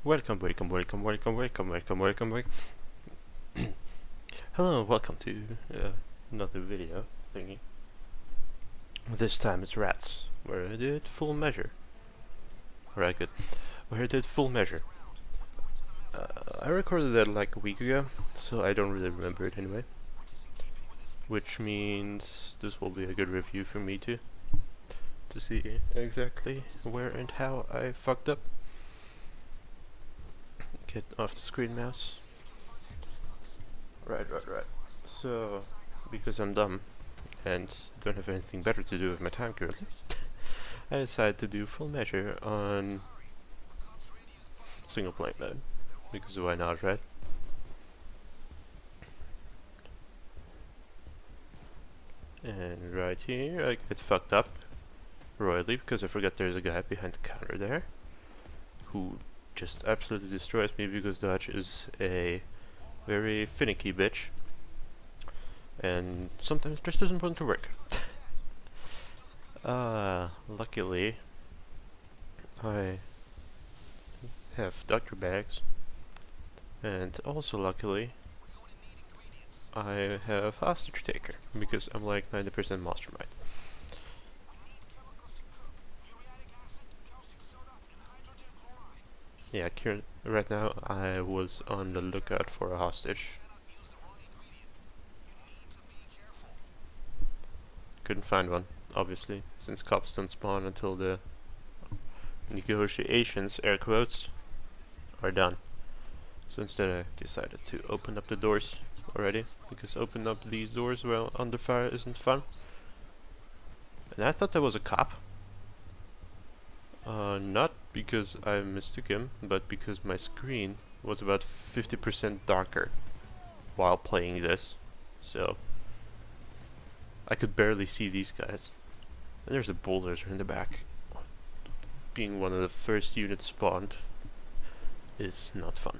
Welcome. Hello, welcome to another video thingy. This time it's rats, where I did full measure. Right, good. Where I did full measure. I recorded that like a week ago, so I don't really remember it anyway. Which means this will be a good review for me to see exactly where and how I fucked up. Get off the screen, mouse. Right. So, because I'm dumb and don't have anything better to do with my time currently, I decided to do full measure on single player mode. Because why not, right? And right here I get fucked up royally because I forgot there's a guy behind the counter there who just absolutely destroys me because dodge is a very finicky bitch and sometimes just doesn't want to work. Luckily I have doctor bags, and also luckily I have hostage taker because I'm like 90% mastermind. Yeah, right now I was on the lookout for a hostage. Couldn't find one, obviously, since cops don't spawn until the negotiations, air quotes, are done. So instead I decided to open up the doors already, because opening up these doors while under fire isn't fun. And I thought that was a cop. Not because I mistook him, but because my screen was about 50% darker while playing this. So I could barely see these guys. And there's a bulldozer in the back. Being one of the first units spawned is not fun.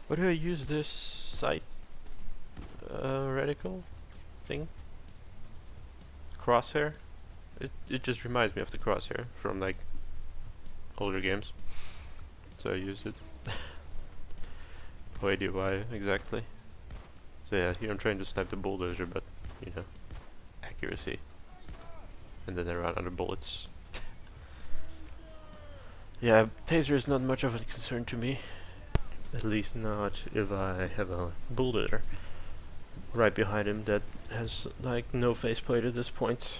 What do I use this sight reticle thing? Crosshair? It just reminds me of the crosshair from like older games. So I used it. No idea why exactly. So yeah, here I'm trying to snipe the bulldozer, but you know, accuracy. And then I run out of bullets. Yeah, taser is not much of a concern to me. At least not if I have a bulldozer right behind him that has like no faceplate at this point.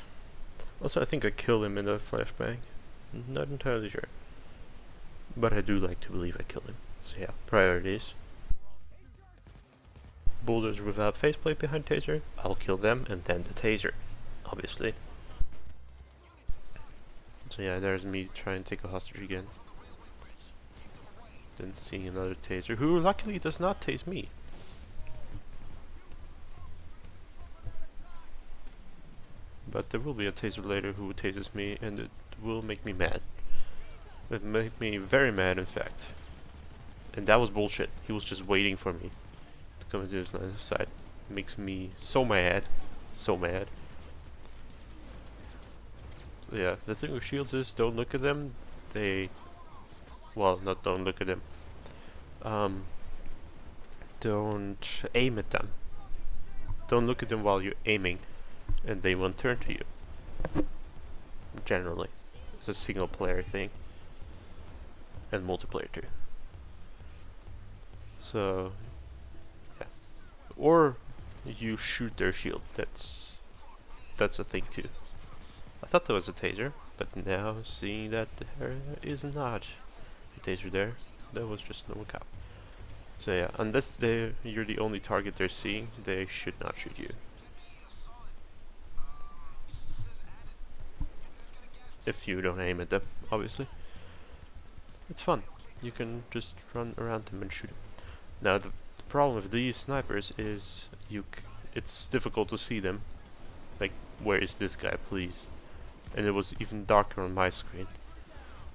Also, I think I killed him in a flashbang. Not entirely sure. But I do like to believe I killed him. So yeah, priorities. Bulldozer without faceplate behind taser, I'll kill them and then the taser, obviously. So yeah, there's me trying to take a hostage again. Then seeing another taser, who luckily does not tase me. But there will be a taser later who tases me, and it will make me mad. It made me very mad, in fact. And that was bullshit. He was just waiting for me to come into his line of sight. It makes me so mad. So mad. So yeah, the thing with shields is don't look at them. Well, not don't look at them. Don't aim at them. Don't look at them while you're aiming, and they won't turn to you. Generally. It's a single player thing. And multiplayer too. So, yeah. Or you shoot their shield. That's a thing too. I thought there was a taser, but now seeing that there is not a taser there, that was just no cop. So yeah, unless you're the only target they're seeing, they should not shoot you. If you don't aim at them, obviously. It's fun. You can just run around them and shoot them. Now the problem with these snipers is it's difficult to see them. Like, where is this guy, please? And it was even darker on my screen.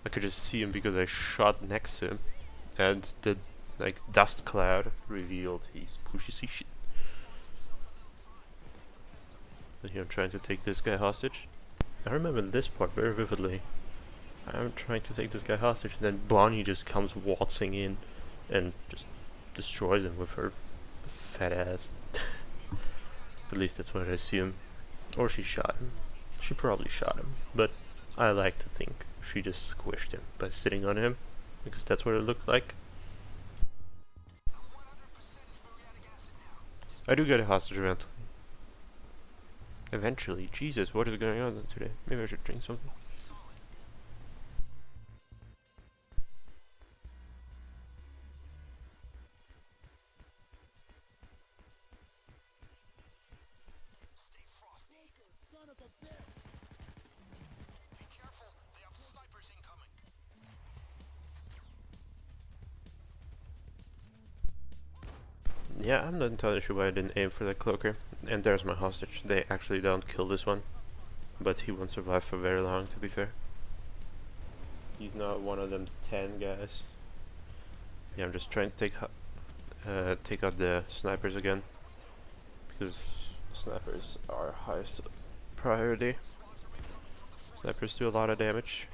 I could just see him because I shot next to him, and the like dust cloud revealed he's pushy shit. So here I'm trying to take this guy hostage. I remember this part very vividly. I'm trying to take this guy hostage, and then Bonnie just comes waltzing in and just destroys him with her fat ass. At least that's what I assume. Or she shot him. She probably shot him, but I like to think she just squished him by sitting on him, because that's what it looked like. I do get a hostage eventually. Eventually? Jesus, what is going on today? Maybe I should drink something. Yeah, I'm not entirely sure why I didn't aim for that cloaker. And there's my hostage. They actually don't kill this one, but he won't survive for very long, to be fair. He's not one of them 10 guys. Yeah, I'm just trying to take out the snipers again, because snipers are highest priority. Snipers do a lot of damage.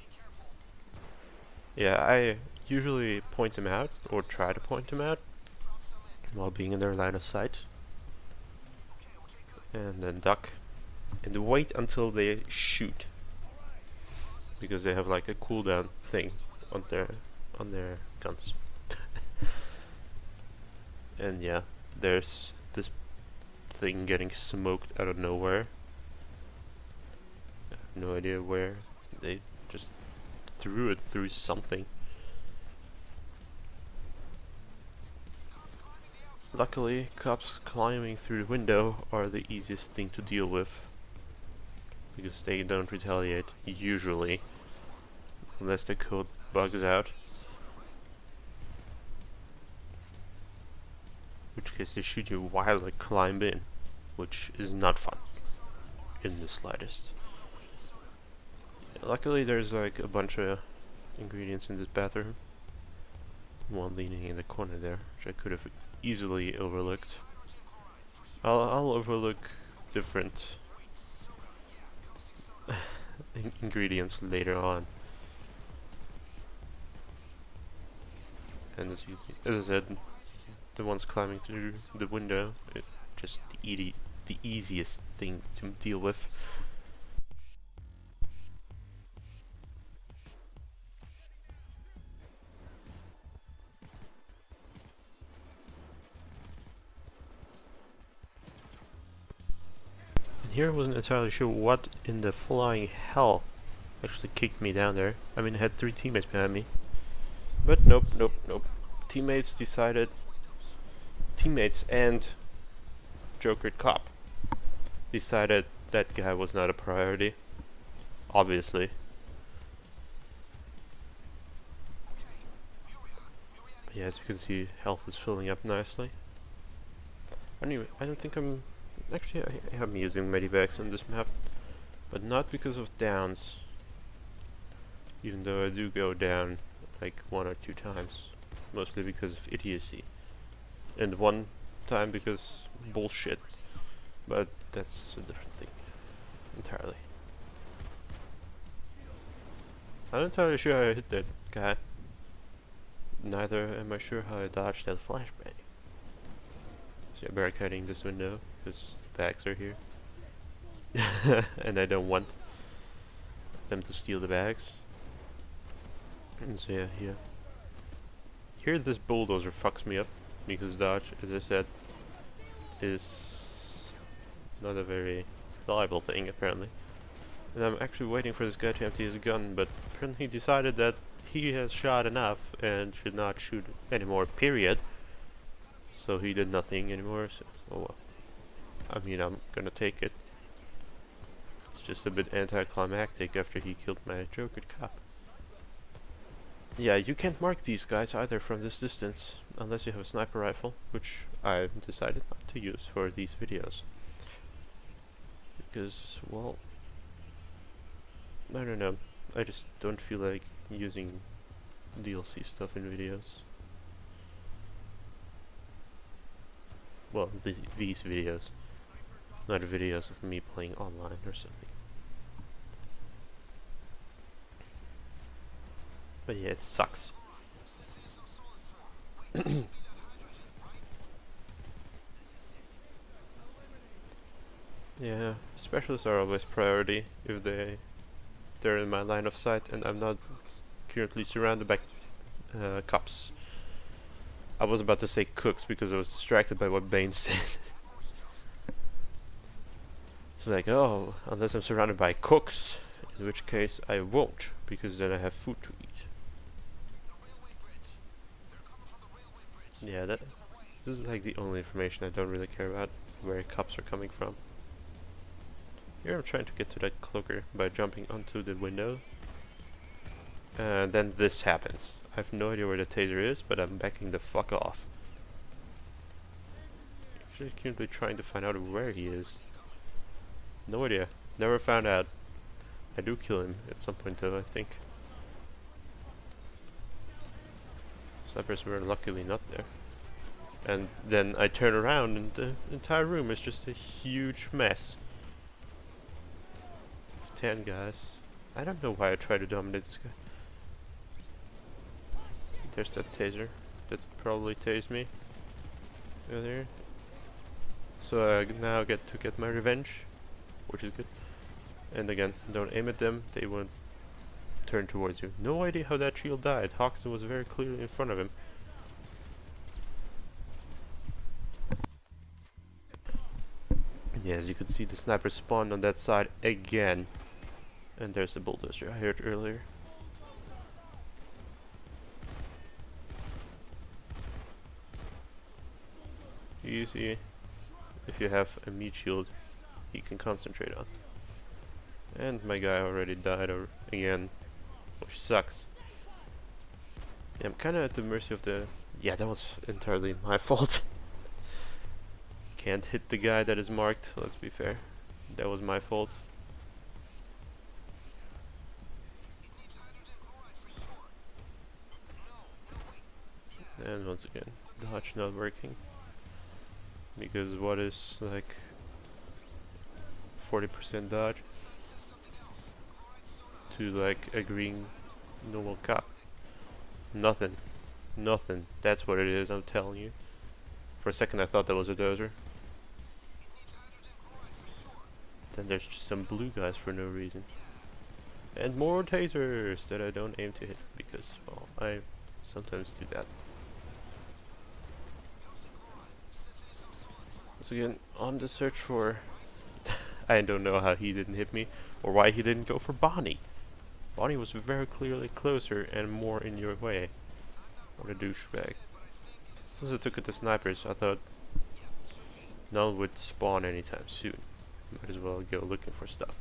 Yeah, I usually point them out, or try to point them out, while being in their line of sight. And then duck. And wait until they shoot. Because they have like a cooldown thing on their guns. And yeah, there's this thing getting smoked out of nowhere. I have no idea where. They just threw it through something. Luckily, cops climbing through the window are the easiest thing to deal with, because they don't retaliate, usually, unless the code bugs out. In which case they shoot you while they climb in, which is not fun, in the slightest. Yeah, luckily there's like a bunch of ingredients in this bathroom. One leaning in the corner there, which I could have easily overlooked. I'll overlook different ingredients later on. And as I said, the ones climbing through the window, just the easiest thing to deal with. Here I wasn't entirely sure what in the flying hell actually kicked me down there. I mean, I had 3 teammates behind me. But nope. Teammates and Jokered cop decided that guy was not a priority. Obviously. But yeah, as you can see, health is filling up nicely. Anyway, I don't think I'm... Actually, I am using medivacs on this map, but not because of downs, even though I do go down like 1 or 2 times, mostly because of idiocy, and 1 time because bullshit, but that's a different thing entirely. I'm not entirely sure how I hit that guy, neither am I sure how I dodged that flashbang. So I'm barricading this window because the bags are here. And I don't want them to steal the bags. And so yeah, here this bulldozer fucks me up, because dodge, as I said, is not a very reliable thing apparently. And I'm actually waiting for this guy to empty his gun, but apparently he decided that he has shot enough and should not shoot anymore, period. So he did nothing anymore, so oh well. I mean, I'm gonna take it. It's just a bit anticlimactic after he killed my Jokered cop. Yeah, you can't mark these guys either from this distance, unless you have a sniper rifle, which I decided not to use for these videos. Because, well, I don't know, I just don't feel like using DLC stuff in videos. Well, these videos, not videos of me playing online or something. But yeah, it sucks. Yeah, specialists are always priority if they're in my line of sight and I'm not currently surrounded by cops. I was about to say cooks because I was distracted by what Bane said. It's like, oh, unless I'm surrounded by cooks, in which case I won't, because then I have food to eat. Yeah, this is like the only information I don't really care about, where cops are coming from. Here I'm trying to get to that cloaker by jumping onto the window. And then this happens. I have no idea where the taser is, but I'm backing the fuck off. Actually, currently trying to find out where he is. No idea. Never found out. I do kill him at some point though, I think. Snipers were luckily not there. And then I turn around and the entire room is just a huge mess. 10 guys. I don't know why I try to dominate this guy. There's that taser that probably tased me earlier. So I now get to get my revenge, which is good. And again, don't aim at them, they won't turn towards you. No idea how that shield died. Hoxton was very clearly in front of him. Yeah, as you can see, the sniper spawned on that side again. And there's the bulldozer I heard earlier. Easy. If you have a meat shield, he can concentrate on. And my guy already died again, which sucks. Yeah, I'm kind of at the mercy of the... Yeah, that was entirely my fault. Can't hit the guy that is marked, let's be fair. That was my fault. And once again, dodge not working. Because what is like 40% dodge to like a green normal cop? Nothing. Nothing. That's what it is, I'm telling you. For a second I thought that was a dozer. Then there's just some blue guys for no reason. And more tasers that I don't aim to hit because, well, I sometimes do that. Once again, on the search for... I don't know how he didn't hit me, or why he didn't go for Bonnie. Bonnie was very clearly closer and more in your way. What a douchebag. Since I took it to snipers, I thought none would spawn anytime soon. Might as well go looking for stuff.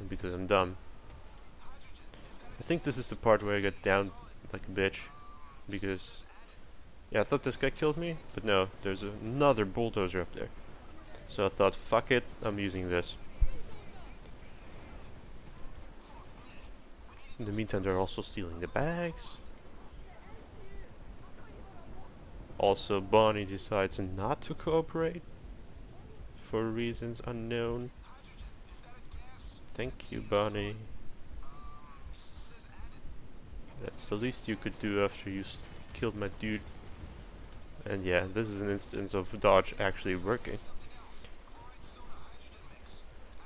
And because I'm dumb. I think this is the part where I get down like a bitch. Because... yeah, I thought this guy killed me, but no, there's another bulldozer up there. So I thought, fuck it, I'm using this. In the meantime, they're also stealing the bags. Also, Bonnie decides not to cooperate. For reasons unknown. Thank you, Bonnie. That's the least you could do after you killed my dude. And yeah, this is an instance of dodge actually working.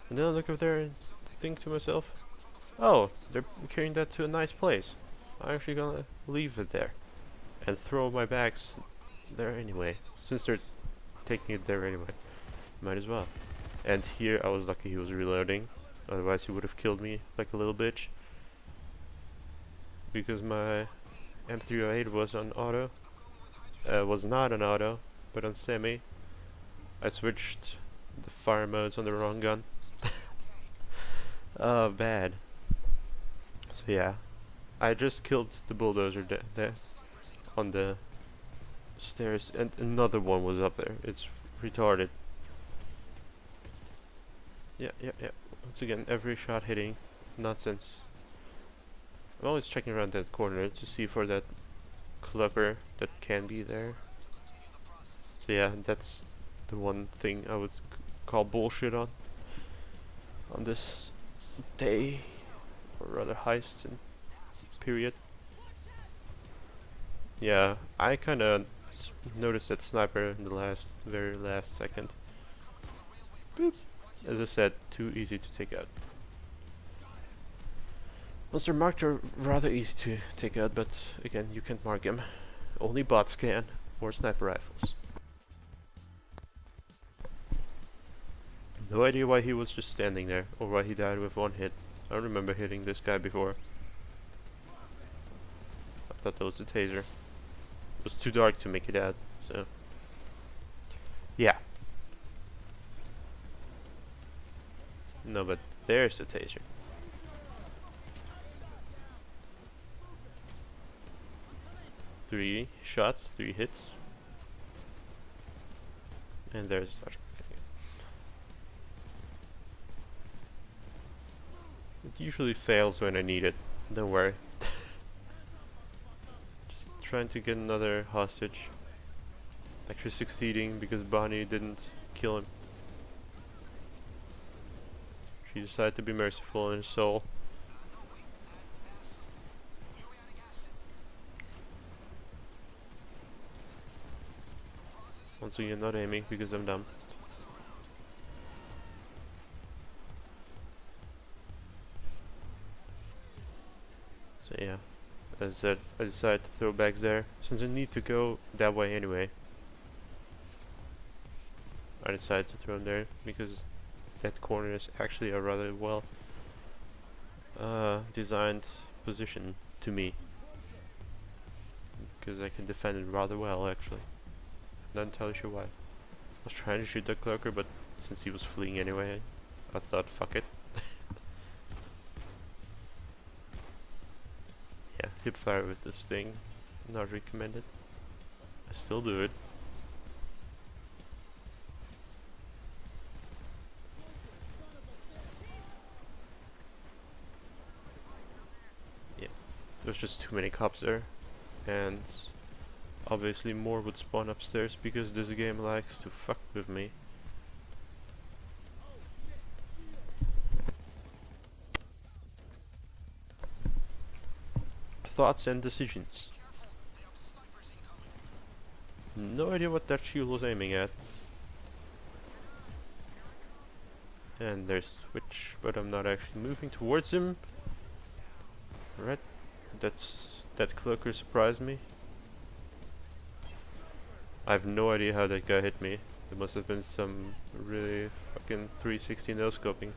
And then I look over there and think to myself, oh, they're carrying that to a nice place. I'm actually gonna leave it there. And throw my bags there anyway. Since they're taking it there anyway. Might as well. And here I was lucky he was reloading. Otherwise he would have killed me like a little bitch. Because my M308 was on auto. Was not on auto, but on semi. I switched the fire modes on the wrong gun. Oh, bad. So yeah, I just killed the bulldozer there on the stairs, and another one was up there. It's retarded. Yeah. Once again, every shot hitting. Nonsense. I'm always checking around that corner to see for that cloaker that can be there. So yeah, that's the one thing I would call bullshit on this day, or rather heist and period. Yeah, I kinda noticed that sniper in the very last second. Boop. As I said, too easy to take out. Monster marked are rather easy to take out, but again, you can't mark them. Only bots can, or sniper rifles. No idea why he was just standing there, or why he died with one hit. I don't remember hitting this guy before. I thought that was a taser. It was too dark to make it out, so... yeah. No, but there's the taser. Three shots, 3 hits. And there's... it usually fails when I need it. Don't worry. Just trying to get another hostage. Actually succeeding because Bonnie didn't kill him. She decided to be merciful in his soul. Once again, not aiming because I'm dumb. So yeah, as I said, I decided to throw bags there, since I need to go that way anyway. I decided to throw them there, because that corner is actually a rather well designed position to me. Because I can defend it rather well, actually. Not entirely sure why. I was trying to shoot that cloaker, but since he was fleeing anyway, I thought, fuck it. Yeah, hip fire with this thing, not recommended. I still do it. Yeah, there's just too many cops there, and obviously more would spawn upstairs because this game likes to fuck with me. Thoughts and decisions. No idea what that shield was aiming at. And there's Switch, but I'm not actually moving towards him. Right, that cloaker surprised me. I have no idea how that guy hit me. There must have been some really fucking 360 no-scoping.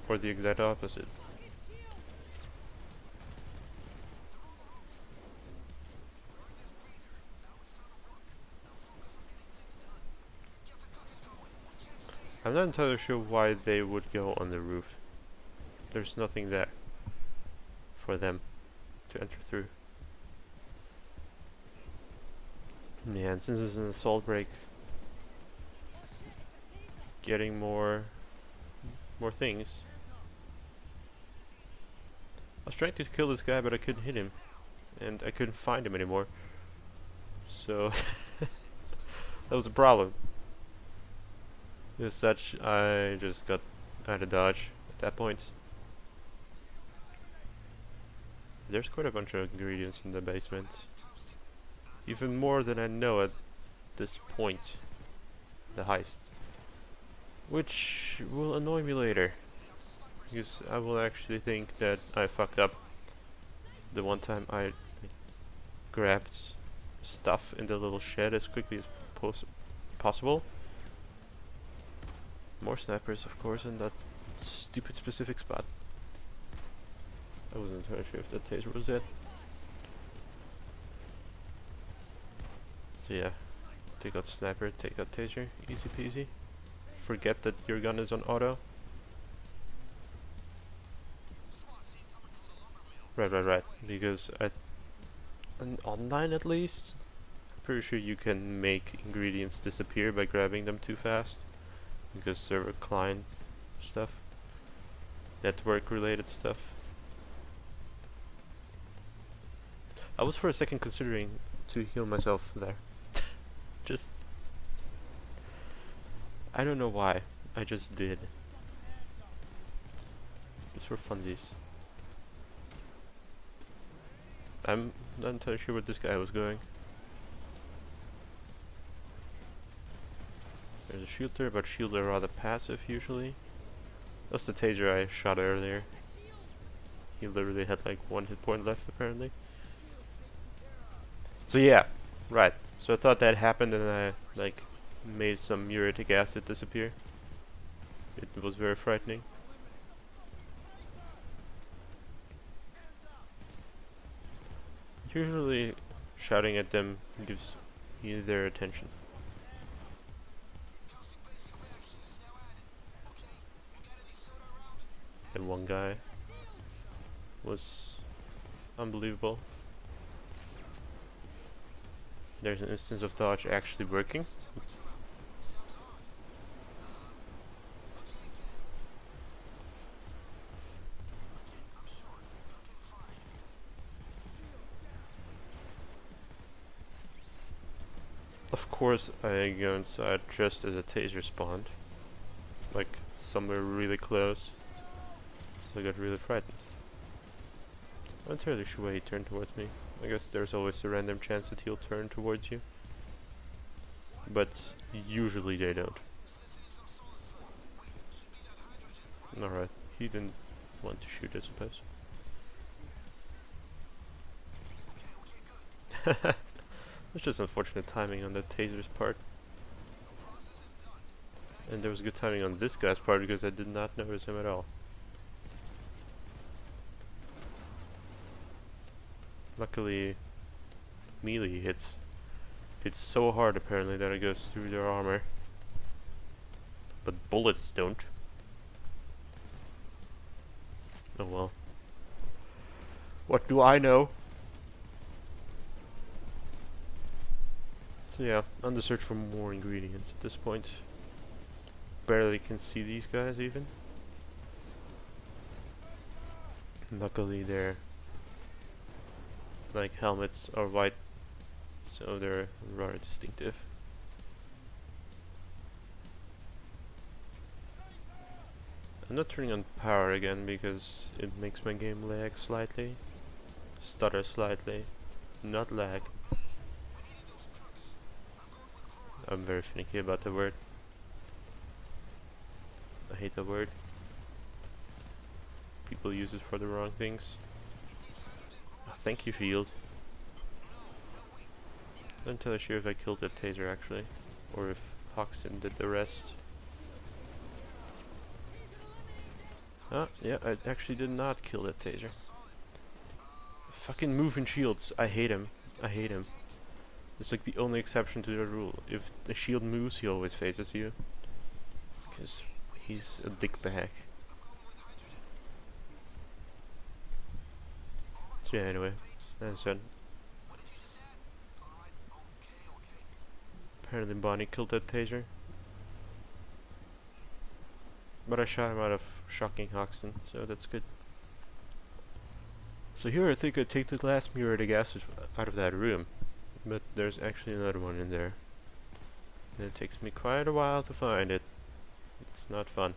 Or the exact opposite. I'm not entirely sure why they would go on the roof. There's nothing there for them to enter through. Yeah, and since it's an assault break, getting more things. I was trying to kill this guy, but I couldn't hit him, and I couldn't find him anymore. So that was a problem. As such, I just got out of dodge at that point. There's quite a bunch of ingredients in the basement. Even more than I know at this point. The heist. Which will annoy me later. Because I will actually think that I fucked up the one time I grabbed stuff in the little shed as quickly as possible. More snipers, of course, in that stupid specific spot. I wasn't entirely sure if that taser was it. So yeah, take out sniper, take out taser, easy peasy. Forget that your gun is on auto. Right, because online at least, I'm pretty sure you can make ingredients disappear by grabbing them too fast. Because server client stuff, network related stuff. I was for a second considering to heal myself there. Just, I don't know why, I just did. Just for funsies. I'm not entirely sure where this guy was going. There's a shield there, but shields are rather passive usually. That's the taser I shot earlier. He literally had like 1 hit point left apparently. So yeah, right. So I thought that happened and I like made some muriatic acid disappear. It was very frightening. Usually shouting at them gives you their attention. And one guy was unbelievable. There's an instance of dodge actually working. Of course I go inside just as a taser spawned. Like somewhere really close. So I got really frightened. I'm not entirely sure why he turned towards me. I guess there's always a random chance that he'll turn towards you. But usually they don't. Alright, he didn't want to shoot, I suppose. It's just unfortunate timing on the taser's part. And there was good timing on this guy's part because I did not notice him at all. Luckily, melee hits so hard apparently that it goes through their armor. But bullets don't. Oh well. What do I know? So yeah, on the search for more ingredients at this point. Barely can see these guys even. Luckily their like helmets are white, so they're rather distinctive. I'm not turning on power again because it makes my game lag slightly, stutter slightly, not lag. I'm very finicky about the word. I hate the word. People use it for the wrong things. Oh, thank you, shield. I'm not entirely sure if I killed that taser actually, or if Hoxton did the rest. Ah, yeah, I actually did not kill that taser. Fucking moving shields. I hate him. I hate him. It's like the only exception to the rule. If the shield moves, he always faces you. Because he's a dickbag. So yeah, anyway. That's it. Apparently Bonnie killed that taser. But I shot him out of shocking Hoxton, so that's good. So here I think I take the last muriatic acid out of that room. But there's actually another one in there. And it takes me quite a while to find it. It's not fun.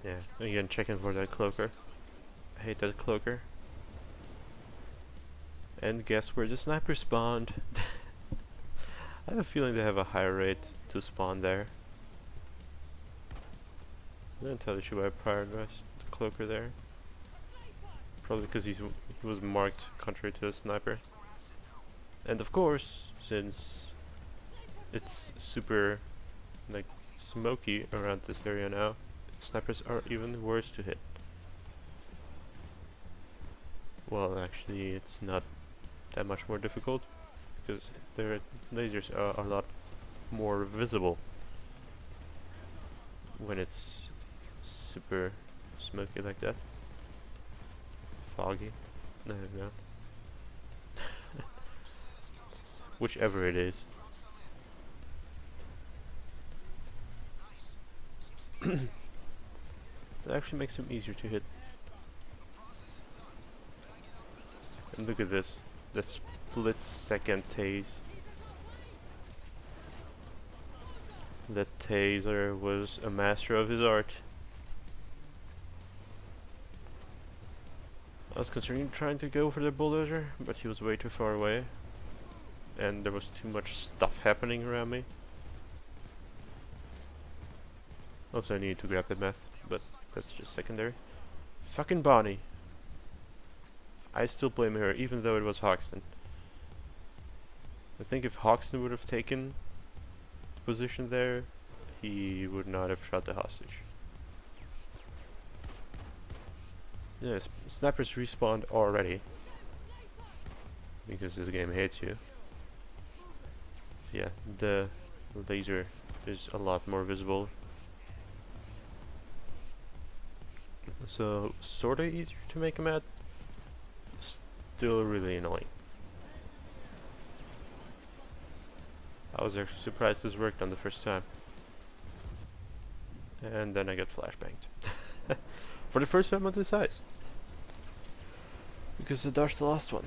Yeah, again checking for that cloaker. I hate that cloaker. And guess where the sniper spawned? I have a feeling they have a higher rate to spawn there. I'm not entirely sure why I prioritized the cloaker there. Probably because he was marked contrary to a sniper. And of course, since it's super like smoky around this area now, snipers are even worse to hit. Well, actually it's not that much more difficult because their lasers are a lot more visible when it's super smoky like that. Foggy. I don't know. Whichever it is. That actually makes them easier to hit. And look at this. The split second tase. That taser was a master of his art. I was considering trying to go for the bulldozer, but he was way too far away. And there was too much stuff happening around me. Also I needed to grab the meth, but that's just secondary. Fucking Bonnie. I still blame her, even though it was Hoxton. I think if Hoxton would have taken the position there, he would not have shot the hostage. Yes, snipers respawned already. Because this game hates you. Yeah, the laser is a lot more visible. So, sorta easier to make him at. Still really annoying. I was actually surprised this worked on the first time. And then I got flashbanged. For the first time on this heist. Because I dodged the last one.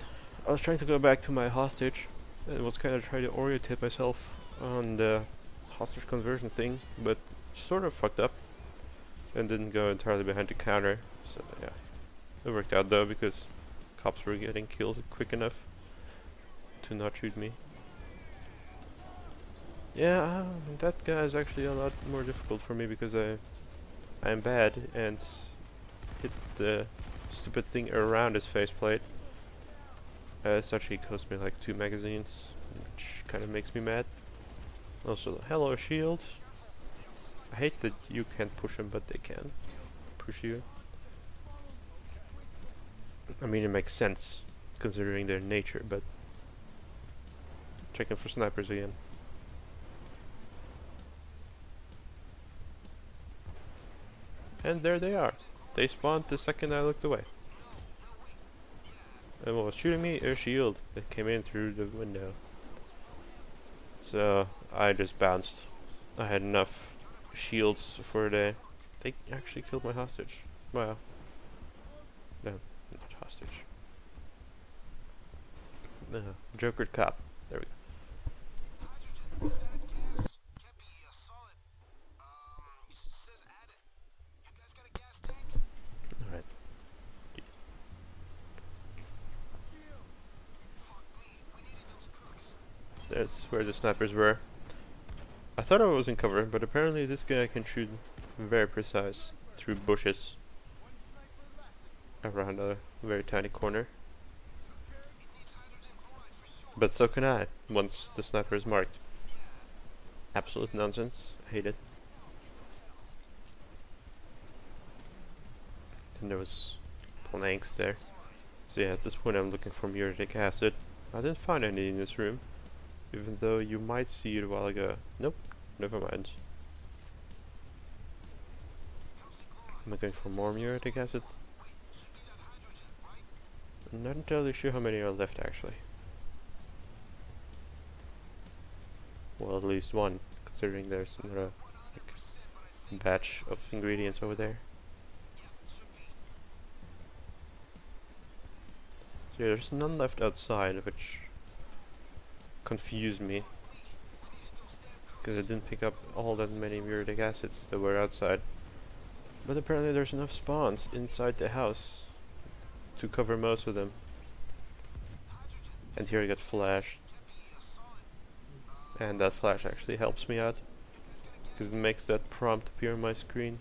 I was trying to go back to my hostage. And was kind of trying to orientate myself on the hostage conversion thing. But sort of fucked up. And didn't go entirely behind the counter. So yeah. It worked out though because cops were getting killed quick enough to not shoot me. Yeah, that guy is actually a lot more difficult for me because I'm bad and hit the stupid thing around his faceplate. As such, he cost me like 2 magazines, which kind of makes me mad. Also, hello shield. I hate that you can't push him, but they can push you. I mean, it makes sense considering their nature, but checking for snipers again. And there they are. They spawned the second I looked away. And what was shooting me? A shield that came in through the window. So I just bounced. I had enough shields for a day. They actually killed my hostage. Wow. No, not hostage. Joker cop. There we go. Alright. That's where the snipers were. I thought I was in cover, but apparently this guy can shoot very precise through bushes around a very tiny corner. But so can I, once the sniper is marked. Absolute nonsense. I hate it. And there was planks there. So yeah, at this point I'm looking for muriatic acid. I didn't find any in this room. Even though you might see it a while ago. Nope, never mind. I'm looking for more muriatic acid. I'm not entirely sure how many are left actually. Well, at least one, considering there's another like, batch of ingredients over there. So yeah, there's none left outside, which confused me. Because I didn't pick up all that many muriatic acids that were outside. But apparently there's enough spawns inside the house to cover most of them. And here I got flashed. And that flash actually helps me out. Because it makes that prompt appear on my screen.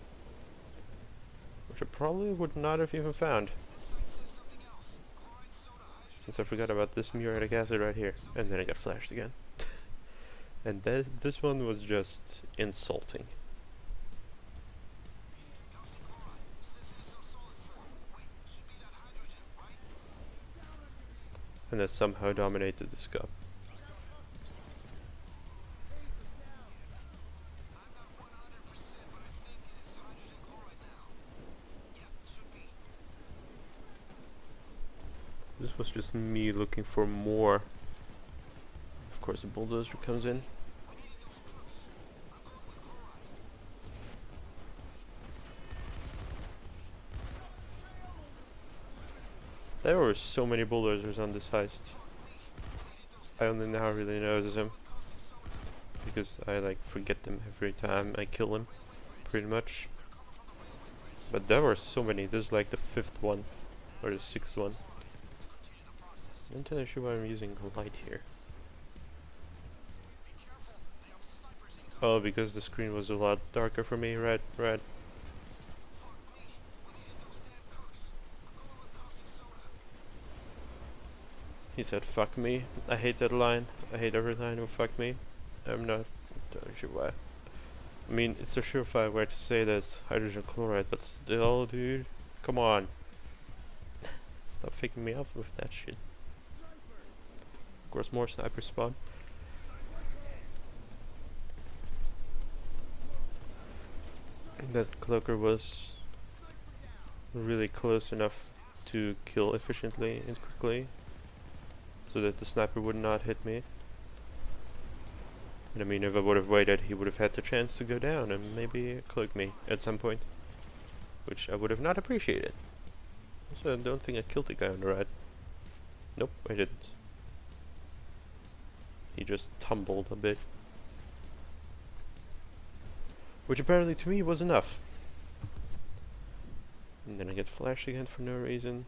Which I probably would not have even found. Since I forgot about this muriatic acid right here. And then I got flashed again. And this one was just insulting. And I somehow dominated the scope. This was just me looking for more. Of course the bulldozer comes in. There were so many bulldozers on this heist. I only now really notice them. Because I like forget them every time I kill them. Pretty much. But there were so many. This is like the 5th one. or the sixth one. I'm not entirely sure why I'm using light here. Oh, because the screen was a lot darker for me, right, right. He said, fuck me. I hate that line. I hate every line of fuck me. I'm not entirely sure why. I mean, it's a surefire way to say that hydrogen chloride, but still, dude. Come on. Stop faking me off with that shit. Of course, more snipers spawn. That cloaker was really close enough to kill efficiently and quickly, so that the sniper would not hit me. And I mean, if I would have waited, he would have had the chance to go down and maybe cloak me at some point, which I would have not appreciated. Also, I don't think I killed the guy on the right. Nope, I didn't. He just tumbled a bit, which apparently to me was enough. And then I get flashed again for no reason.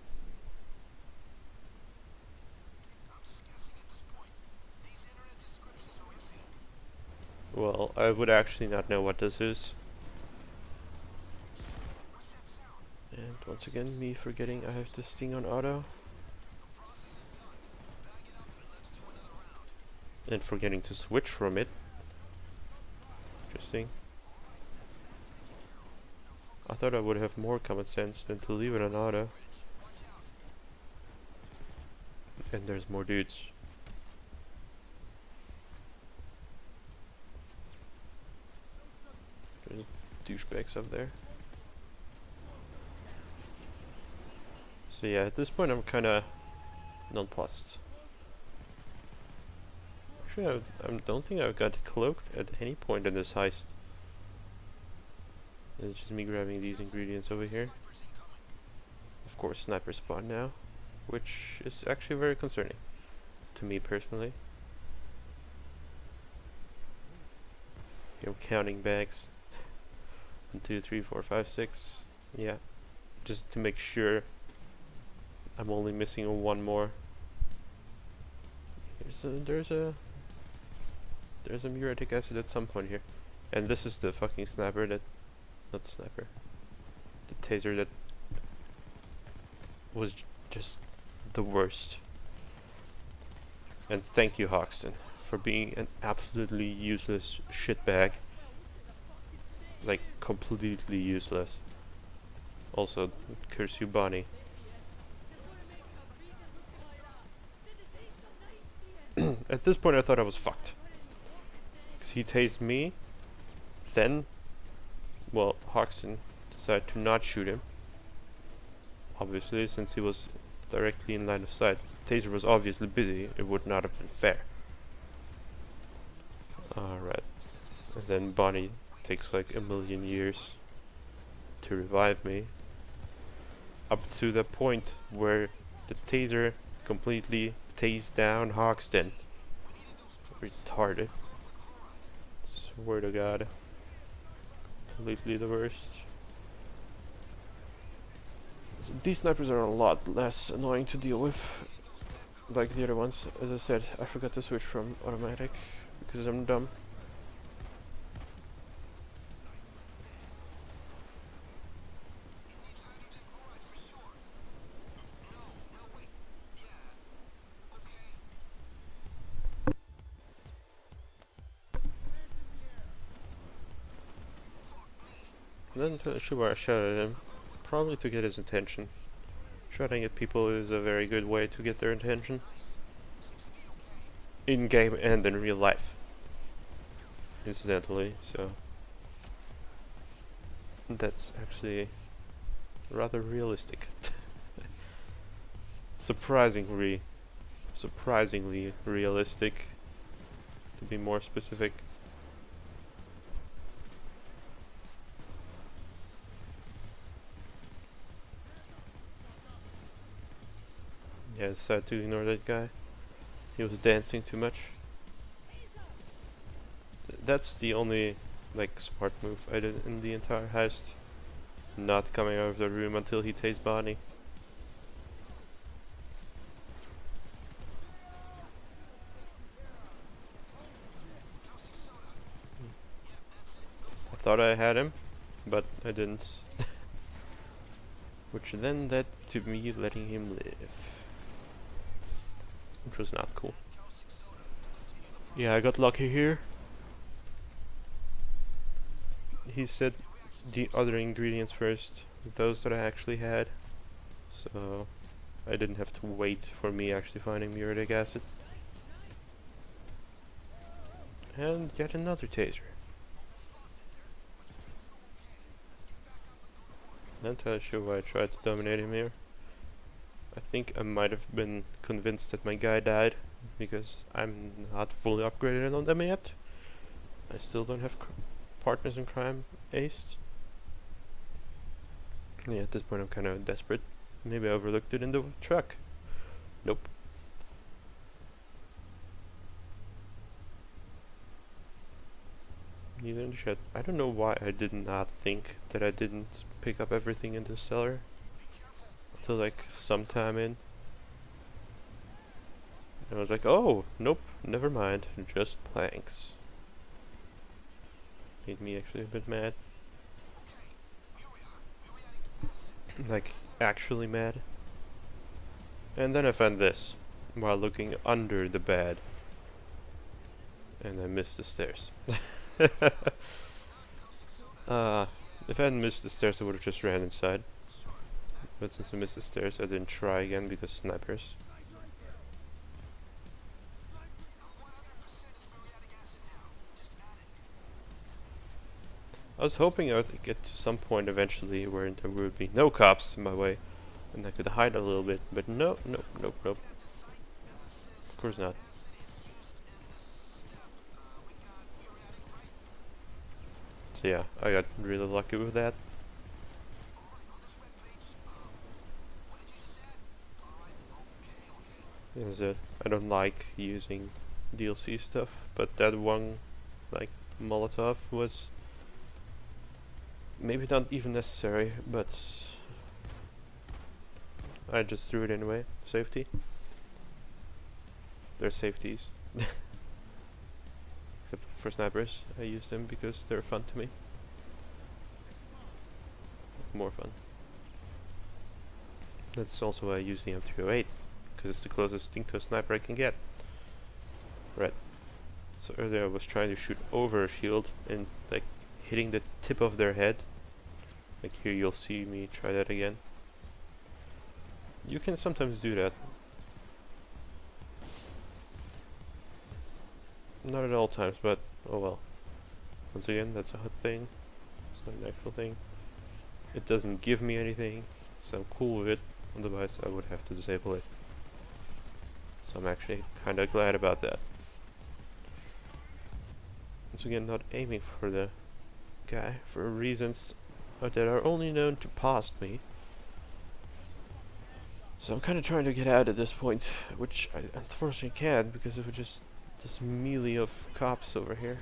Well, I would actually not know what this is. And once again, me forgetting I have this thing on auto. And forgetting to switch from it. Interesting. I thought I would have more common sense than to leave it on auto. And there's more dudes. There's douchebags up there. So yeah, at this point I'm kinda nonplussed. Actually, I don't think I got cloaked at any point in this heist. It's just me grabbing these ingredients over here. Of course, sniper spawn now, which is actually very concerning to me personally. I'm counting bags. 1, 2, 3, 4, 5, 6. Yeah, just to make sure I'm only missing one more. There's a muriatic acid at some point here, and this is the fucking sniper that, not the sniper, the taser that was just the worst. And thank you, Hoxton, for being an absolutely useless shitbag. Like, completely useless. Also, curse you, Bonnie. At this point I thought I was fucked. Because he tased me, then, well, Hoxton decided to not shoot him. Obviously, since he was directly in line of sight. Taser was obviously busy, it would not have been fair. Alright. And then Bonnie takes like a million years to revive me. Up to the point where the taser completely tased down Hoxton. Retarded. Swear to God. Completely the worst. So these snipers are a lot less annoying to deal with, like the other ones. As I said, I forgot to switch from automatic because I'm dumb. I'm not sure why I shot at him. Probably to get his attention. Shooting at people is a very good way to get their attention. In game and in real life. Incidentally, so that's actually rather realistic. Surprisingly realistic, to be more specific. Yeah, I decided to ignore that guy. He was dancing too much. That's the only like smart move I did in the entire heist. Not coming out of the room until he tastes Bonnie. thought I had him, but I didn't. Which then led to me letting him live. Which was not cool. Yeah, I got lucky here. He said the other ingredients first, those that I actually had. So I didn't have to wait for me actually finding muriatic acid. And yet another taser. Not entirely sure why I tried to dominate him here. I think I might have been convinced that my guy died, because I'm not fully upgraded on them yet. I still don't have partners in crime aced. Yeah, at this point I'm kind of desperate. Maybe I overlooked it in the truck. Nope. Neither in the shed. I don't know why I did not think that I didn't pick up everything in the cellar until like sometime in. And I was like, oh, nope, never mind, just planks. Made me actually a bit mad. Like, actually mad. And then I found this while looking under the bed. And I missed the stairs. If I hadn't missed the stairs, I would have just ran inside. But since I missed the stairs, I didn't try again because snipers. I was hoping I would get to some point eventually where there would be no cops in my way and I could hide a little bit, but no, nope, nope, nope. Of course not. So yeah, I got really lucky with that. Is it? I don't like using DLC stuff, but that one, like Molotov, was maybe not even necessary, but I just threw it anyway. Safety. They're safeties. Except for snipers, I use them because they're fun to me. More fun. That's also why I use the M308, because it's the closest thing to a sniper I can get. Right. So earlier I was trying to shoot over a shield and like hitting the tip of their head. Like here you'll see me try that again. You can sometimes do that. Not at all times, but oh well. Once again, that's a HUD thing. It's not an actual thing. It doesn't give me anything, so I'm cool with it. Otherwise I would have to disable it. So I'm actually kinda glad about that. Once again, not aiming for the guy for reasons that are only known to past me. So I'm kinda trying to get out at this point, which I unfortunately can't because of just this melee of cops over here.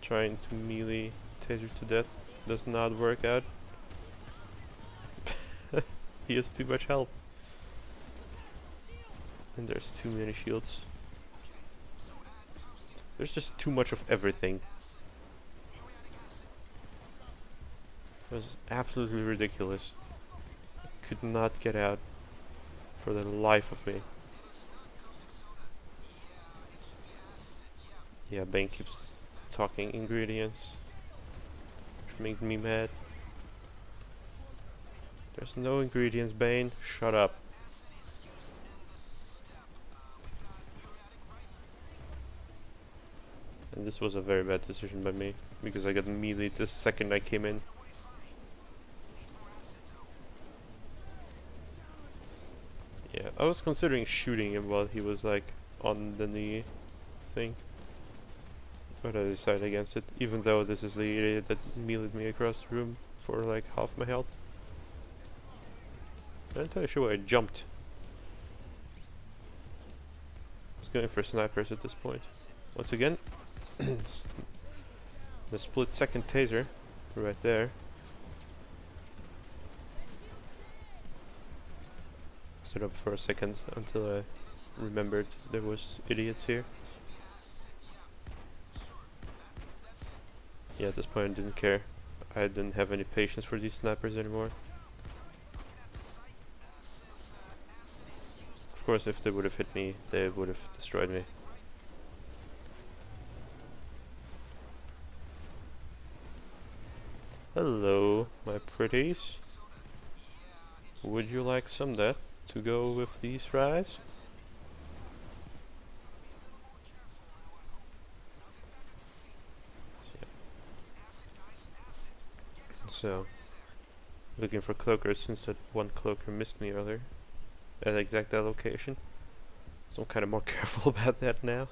Trying to melee taser to death does not work out. He has too much health. And there's too many shields. There's just too much of everything. It was absolutely ridiculous. I could not get out for the life of me. Yeah, Bane keeps talking ingredients, which makes me mad. There's no ingredients, Bane. Shut up. And this was a very bad decision by me, because I got meleeed the second I came in. Yeah, I was considering shooting him while he was like on the knee thing. But I decided against it, even though this is the idiot that meleeed me across the room for like half my health. I'm not entirely sure why I jumped. I was going for snipers at this point. Once again, the split second taser right there. Stood up for a second until I remembered there was idiots here. Yeah, at this point I didn't care. I didn't have any patience for these snipers anymore. Of course, if they would have hit me, they would have destroyed me. Hello, my pretties. Would you like some death to go with these fries? So, looking for cloakers since that one cloaker missed me earlier at exact that location. So I'm kind of more careful about that now.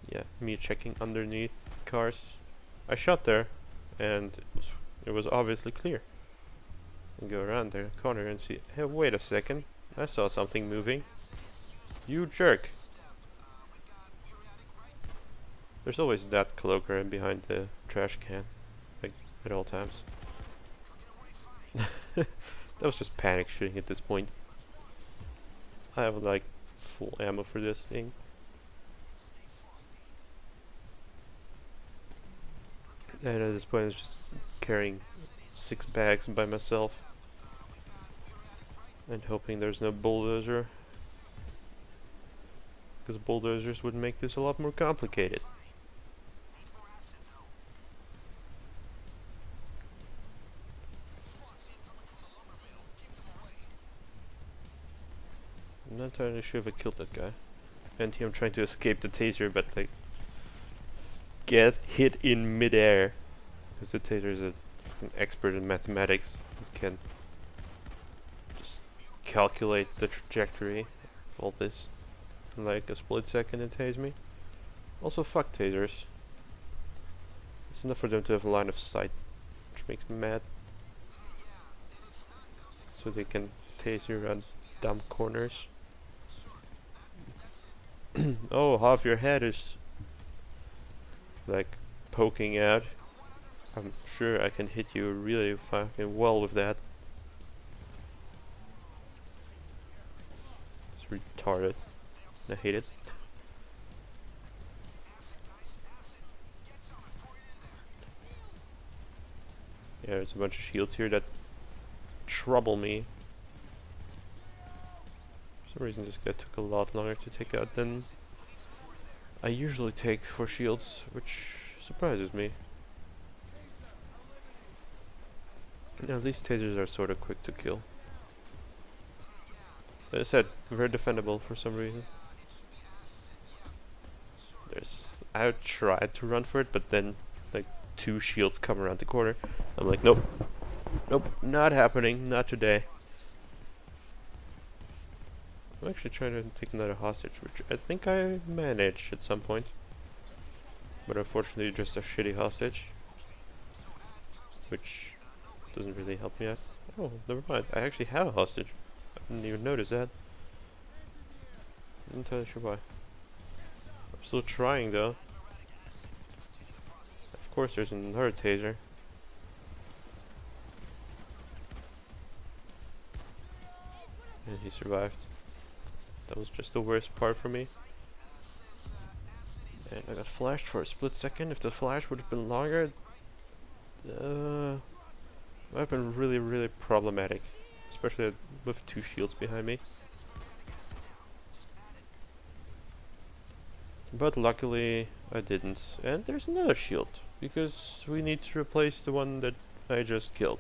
Yeah, me checking underneath cars. I shot there, and it was obviously clear. And go around the corner and see, hey, wait a second, I saw something moving. You jerk! There's always that cloaker behind the trash can, like, at all times. That was just panic shooting at this point. I have, like, full ammo for this thing. And at this point I was just carrying 6 bags by myself. And hoping there's no bulldozer. Because bulldozers would make this a lot more complicated. I'm not entirely sure if I killed that guy. And here I'm trying to escape the taser, but like get hit in midair. Because the taser is an expert in mathematics. It can just calculate the trajectory of all this in like a split second and tase me. Also, fuck tasers. It's enough for them to have a line of sight, which makes me mad. So they can tase you around dumb corners. Oh, half your head is like poking out. I'm sure I can hit you really fucking well with that. It's retarded. I hate it. Yeah, there's a bunch of shields here that trouble me. For some reason this guy took a lot longer to take out than I usually take for shields, which surprises me. Now these tasers are sort of quick to kill. As I said, very defendable for some reason. I tried to run for it, but then like 2 shields come around the corner. I'm like, nope, nope, not happening, not today. I'm actually trying to take another hostage, which I think I managed at some point. But unfortunately just a shitty hostage. Which doesn't really help me out. Oh, never mind. I actually have a hostage. I didn't even notice that. I'm not entirely sure why. I'm still trying though. Of course there's another taser. And he survived. That was just the worst part for me. And I got flashed for a split second. If the flash would have been longer, it might have been really, really problematic. Especially with 2 shields behind me. But luckily I didn't. And there's another shield. Because we need to replace the one that I just killed.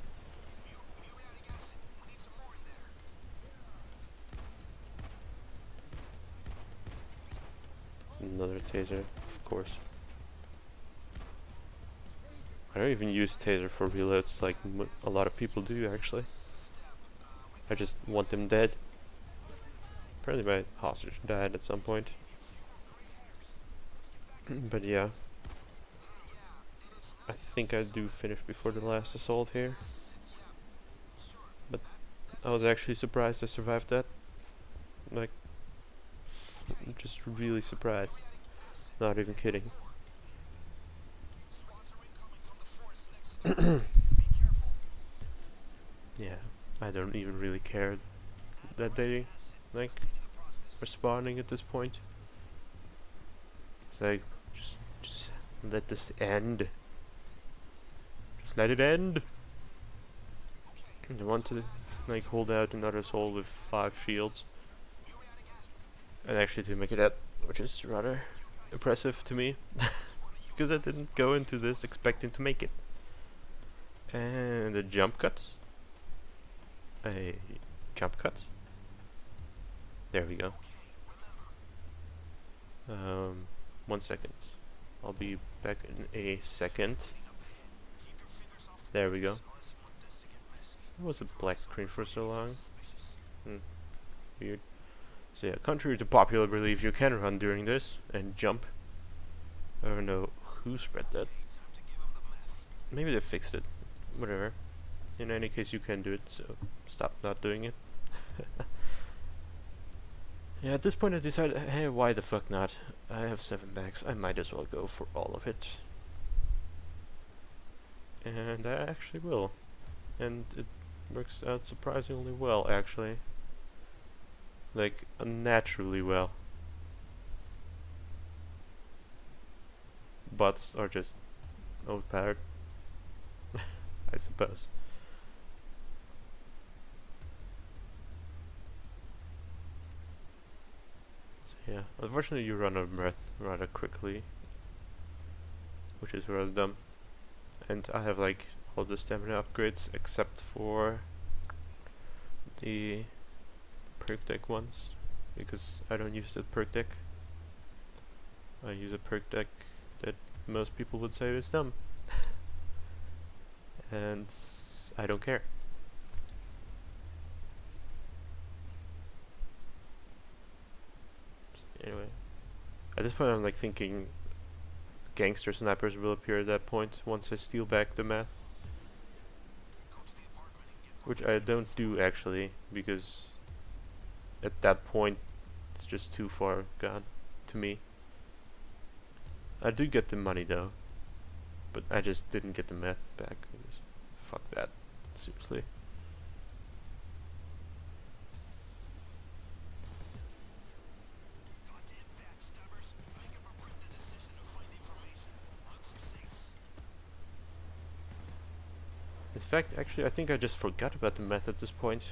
Another taser, of course. I don't even use taser for reloads like a lot of people do actually. I just want them dead. Apparently my hostage died at some point. But yeah. I think I do finish before the last assault here. But I was actually surprised I survived that. Like, just really surprised. Not even kidding. Yeah, I don't even really care that they, like, responding at this point. It's like, just Let this end. Just let it end. I want to like hold out another soul with 5 shields. And actually to make it up, which is rather impressive to me. Because I didn't go into this expecting to make it. And a jump cut. A jump cut. There we go. 1 second. I'll be back in a second. There we go. It was a black screen for so long. Weird. So yeah, contrary to popular belief, you can run during this and jump. I don't know who spread that. Maybe they fixed it. Whatever. In any case, you can do it, so stop not doing it. Yeah, at this point I decided, hey, why the fuck not? I have 7 bags, I might as well go for all of it. And I actually will. And it works out surprisingly well, actually. Like, unnaturally well. Bots are just overpowered, I suppose. So yeah, unfortunately you run out of breath rather quickly, which is rather dumb. And I have like all the stamina upgrades except for the perk deck ones, because I don't use the perk deck. I use a perk deck that most people would say is dumb. And I don't care. Anyway, at this point I'm like thinking gangster snipers will appear at that point once I steal back the meth. Which I don't do actually, because at that point it's just too far gone to me. I do get the money though, but I just didn't get the meth back. Fuck that, seriously. In fact, actually, I think I just forgot about the meth at this point.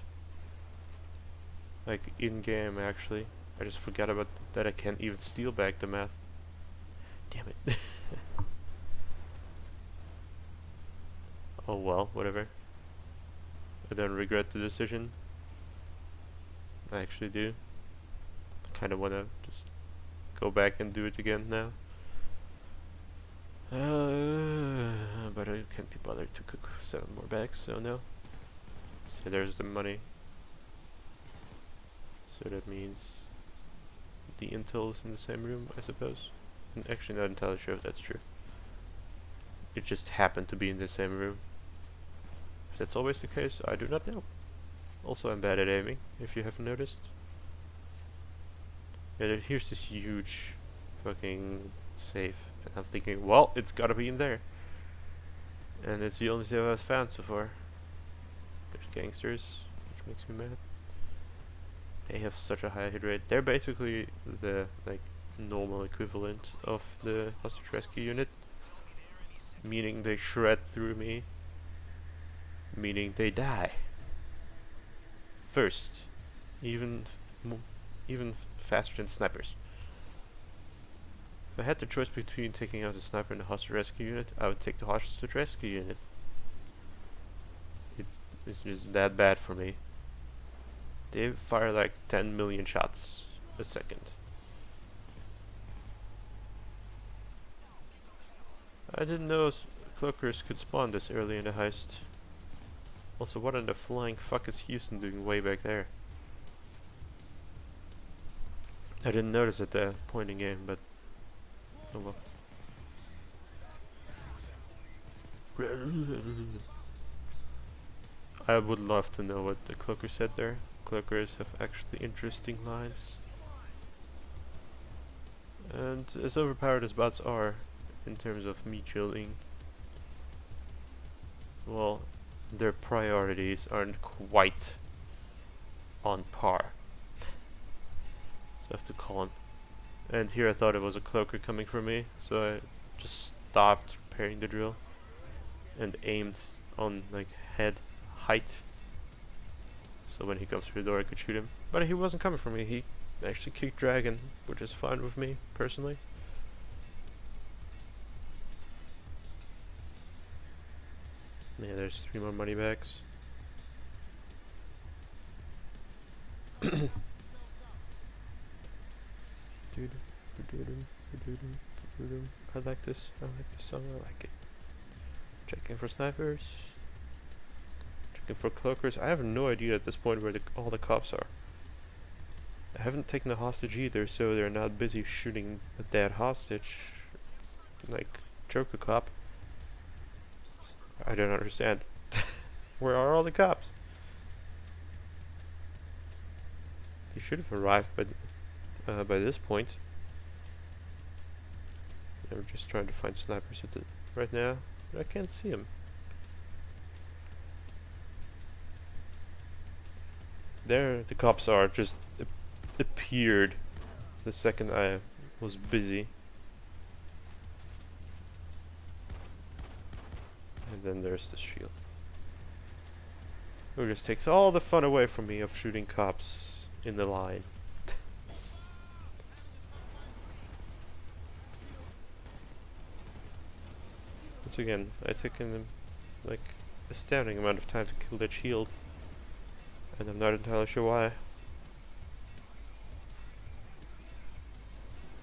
Like, in-game, actually. I just forgot about that I can't even steal back the meth. Damn it. Oh well, whatever. I don't regret the decision. I actually do. I kinda wanna just go back and do it again now. But I can't be bothered to cook 7 more bags, so no. So there's the money. So that means the intel is in the same room, I suppose. I'm actually not entirely sure if that's true. It just happened to be in the same room. If that's always the case, I do not know. Also, I'm bad at aiming, if you haven't noticed. Yeah, here's this huge fucking safe. And I'm thinking, well, it's gotta be in there. And it's the only safe I've found so far. There's gangsters, which makes me mad. They have such a high hit rate. They're basically the like normal equivalent of the hostage rescue unit. Meaning they shred through me. Meaning they die. First. Even faster than snipers. If I had the choice between taking out the sniper and the hostage rescue unit, I would take the hostage rescue unit. It's just that bad for me. They fire like 10 million shots a second. I didn't know cloakers could spawn this early in the heist. Also, what in the flying fuck is Houston doing way back there? I didn't notice at the point in game, but oh well. I would love to know what the cloaker said there. Cloakers have actually interesting lines. And as overpowered as bots are, in terms of meat shielding, well, their priorities aren't quite on par. So I have to call him. And here I thought it was a cloaker coming for me, so I just stopped repairing the drill and aimed on like head height. So when he comes through the door I could shoot him. But he wasn't coming for me, he actually kicked Dragon, which is fine with me, personally. Yeah, there's 3 more money bags. I like this song, I like it. Checking for snipers. Checking for cloakers. I have no idea at this point where all the cops are. I haven't taken a hostage either, so they're not busy shooting a dead hostage like Joker cop. I don't understand. Where are all the cops? They should have arrived by this point. I'm just trying to find snipers at right now, but I can't see them. There, the cops are just appeared the second I was busy. And then there's the shield. It just takes all the fun away from me of shooting cops in the line. Once again, I took in like astounding amount of time to kill that shield, and I'm not entirely sure why.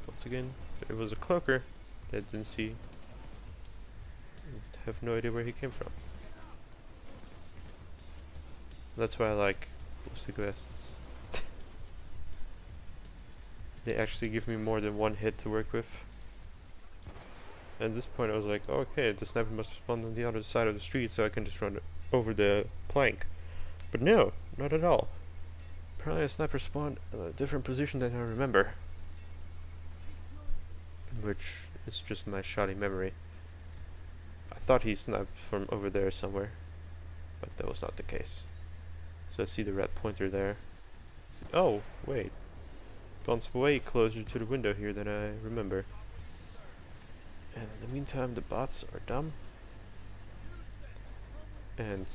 Once again, it was a cloaker that I didn't see. I have no idea where he came from. That's why I like ballistic vests. They actually give me more than one hit to work with. And at this point I was like, oh, okay, the sniper must spawn on the other side of the street so I can just run over the plank. But no, not at all. Apparently a sniper spawned in a different position than I remember. Which is just my shoddy memory. I thought he sniped from over there somewhere, but that was not the case. So I see the red pointer there. Oh, wait. Bounce way closer to the window here than I remember. And in the meantime, the bots are dumb and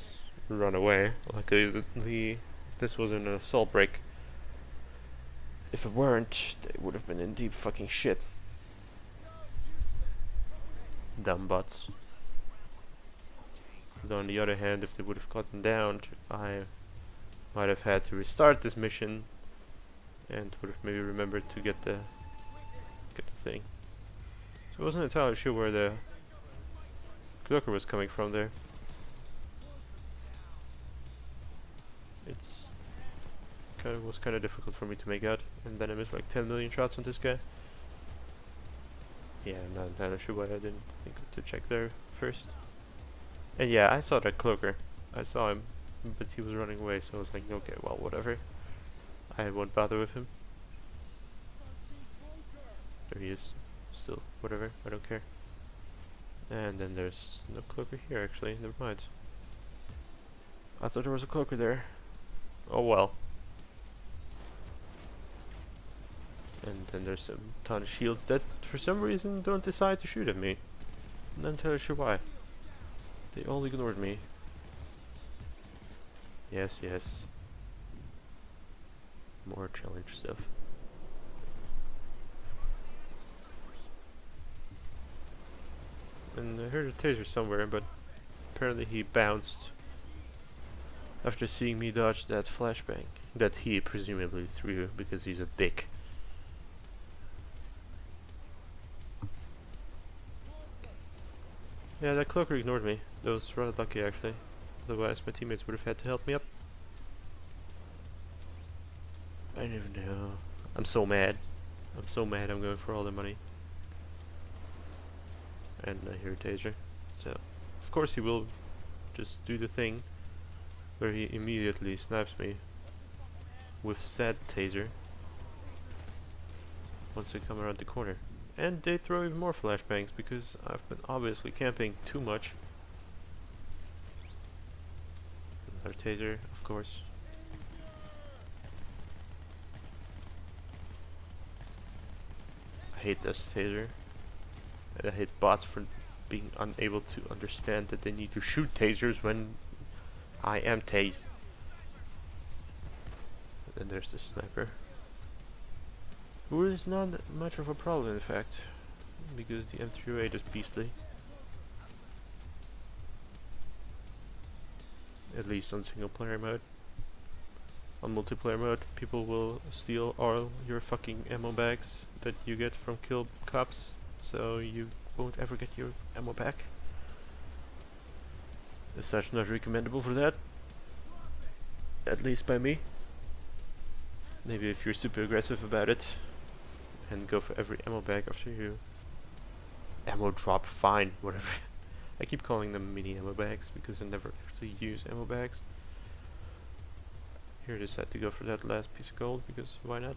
run away. Luckily, this was an assault break. If it weren't, they would have been in deep fucking shit. Dumb bots. Though on the other hand, if they would have gotten down, I might have had to restart this mission and would have maybe remembered to get the thing. So I wasn't entirely sure where the cloaker was coming from there. It's was kind of difficult for me to make out, and then I missed like 10 million shots on this guy. Yeah, I'm not entirely sure why I didn't think to check there first. And yeah, I saw that cloaker. I saw him, but he was running away, so I was like, okay, well, whatever. I won't bother with him. There he is. Still, whatever, I don't care. And then there's no cloaker here, actually, never mind. I thought there was a cloaker there. Oh well. And then there's a ton of shields that, for some reason, don't decide to shoot at me. I'm not entirely sure why. They all ignored me. Yes, yes. More challenge stuff. And I heard a taser somewhere, but apparently he bounced after seeing me dodge that flashbang that he presumably threw because he's a dick. Yeah, that cloaker ignored me. That was rather lucky actually. Otherwise my teammates would have had to help me up. I don't even know. I'm so mad. I'm so mad I'm going for all the money. And I hear a taser. So, of course he will just do the thing where he immediately snipes me with said taser once they come around the corner. And they throw even more flashbangs because I've been obviously camping too much. Another taser, of course. I hate this taser. I hate bots for being unable to understand that they need to shoot tasers when I am tased. And there's the sniper, who is not much of a problem in fact, because the M308 is beastly. At least on single player mode. On multiplayer mode, people will steal all your fucking ammo bags that you get from kill cops, so you won't ever get your ammo back. As such, not recommendable for that. At least by me. Maybe if you're super aggressive about it and go for every ammo bag after you ammo drop, fine, whatever. I keep calling them mini ammo bags because I never actually use ammo bags. Here I decided to go for that last piece of gold because why not?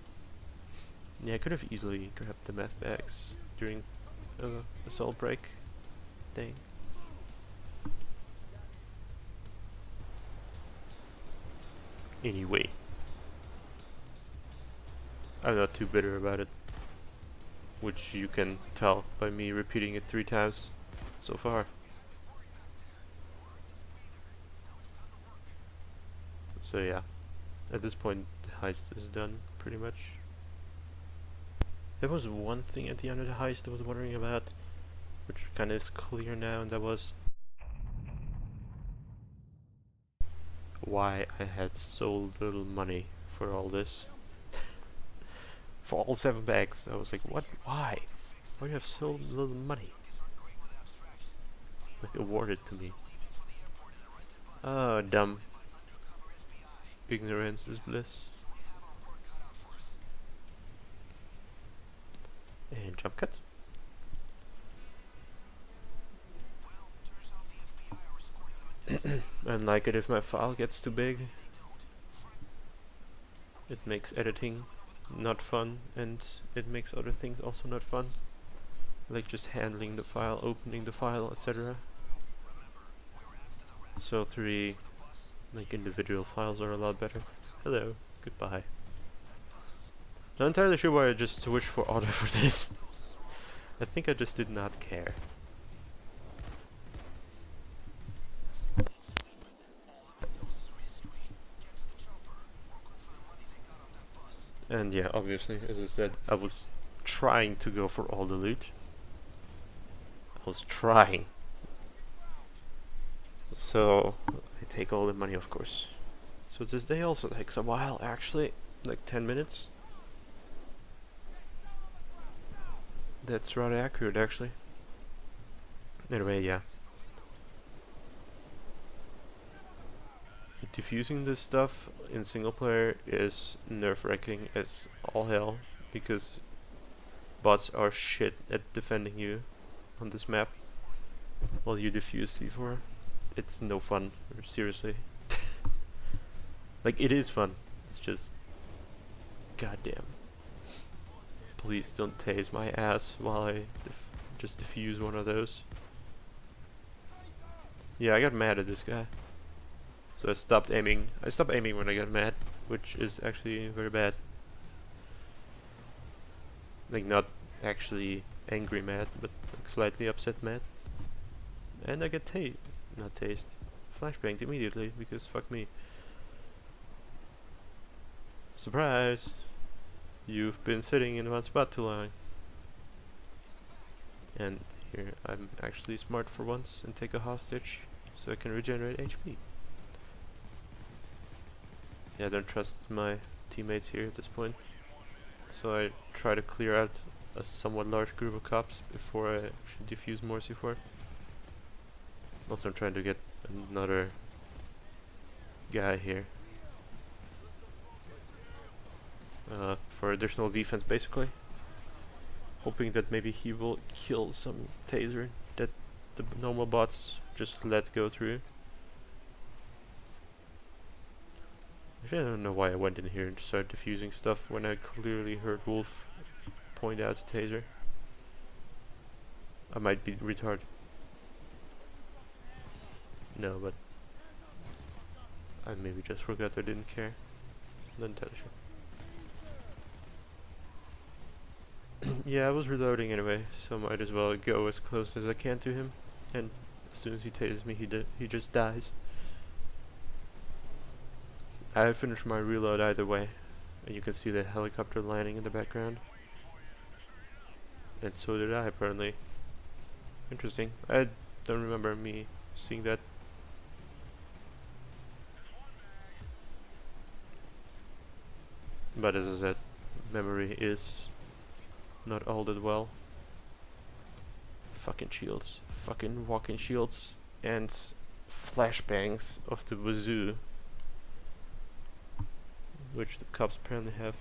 Yeah, I could have easily grabbed the meth bags during assault break thing. Anyway, I'm not too bitter about it, which you can tell by me repeating it 3 times so far. So yeah, at this point the heist is done pretty much. There was one thing at the end of the heist I was wondering about, which kind of is clear now, and that was why I had so little money for all this. For all 7 bags, I was like, what? Why? Why do you have so little money? Like, awarded to me. Oh, dumb. Ignorance is bliss. And jump cut. I like it if my file gets too big. It makes editing not fun, and it makes other things also not fun. Like just handling the file, opening the file, etc. So 3 like individual files are a lot better. Hello, goodbye. Not entirely sure why I just switched for auto for this. I think I just did not care. And yeah, obviously, as I said, I was trying to go for all the loot. I was trying. So I take all the money, of course. So this day also takes a while, actually, like 10 minutes. That's rather accurate, actually. Anyway, yeah. Defusing this stuff in single player is nerve-wracking as all hell, because bots are shit at defending you on this map while you defuse C4. It's no fun, seriously. Like, it is fun, it's just goddamn. Please don't tase my ass while I just defuse one of those. Yeah, I got mad at this guy. So I stopped aiming. I stopped aiming when I got mad, which is actually very bad. Like, not actually angry mad, but like slightly upset mad. And I get not tased, flashbanged immediately, because fuck me. Surprise! You've been sitting in one spot too long. And here I'm actually smart for once and take a hostage so I can regenerate HP. Yeah, I don't trust my teammates here at this point, so I try to clear out a somewhat large group of cops before I should defuse more C4. Also, I'm trying to get another guy here for additional defense, basically. Hoping that maybe he will kill some taser that the normal bots just let go through. Actually, I don't know why I went in here and started defusing stuff when I clearly heard Wolf point out the taser. I might be retarded. No, but I maybe just forgot I didn't care. Not entirely sure. Yeah, I was reloading anyway, so might as well go as close as I can to him. and as soon as he tases me, he just dies. I finished my reload either way, and you can see the helicopter landing in the background. And so did I, apparently. Interesting. I don't remember me seeing that. But as I said, memory is not all that well. Fucking shields. Fucking walking shields. And flashbangs of the wazoo. Which the cops apparently have.